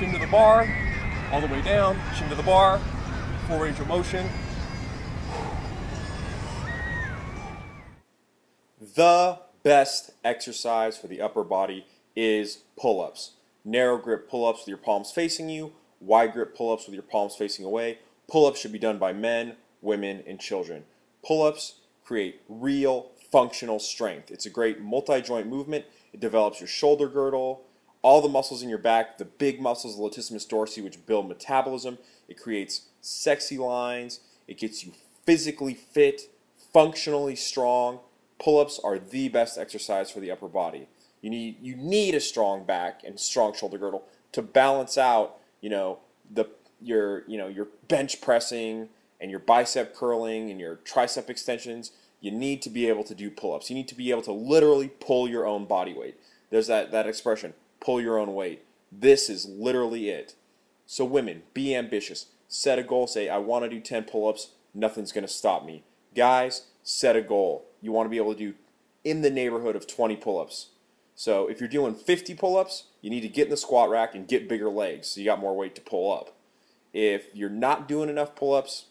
Chin to the bar, all the way down, chin to the bar, full range of motion. The best exercise for the upper body is pull-ups. Narrow grip pull-ups with your palms facing you, wide grip pull-ups with your palms facing away. Pull-ups should be done by men, women, and children. Pull-ups create real functional strength. It's a great multi-joint movement. It develops your shoulder girdle, all the muscles in your back, the big muscles, the latissimus dorsi, which build metabolism. It creates sexy lines. It gets you physically fit, functionally strong. Pull-ups are the best exercise for the upper body. You need a strong back and strong shoulder girdle to balance out, your bench pressing and your bicep curling and your tricep extensions. You need to be able to do pull-ups. You need to be able to literally pull your own body weight. There's that expression, pull your own weight. This is literally it. So women, be ambitious. Set a goal. Say, I want to do 10 pull-ups. Nothing's going to stop me. Guys, set a goal. You want to be able to do in the neighborhood of 20 pull-ups. So if you're doing 50 pull-ups, you need to get in the squat rack and get bigger legs so you got more weight to pull up. If you're not doing enough pull-ups,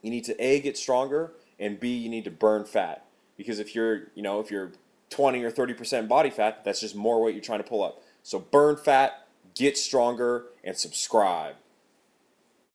you need to A, get stronger, and B, you need to burn fat. Because if you're 20 or 30% body fat, that's just more weight you're trying to pull up. So burn fat, get stronger, and subscribe.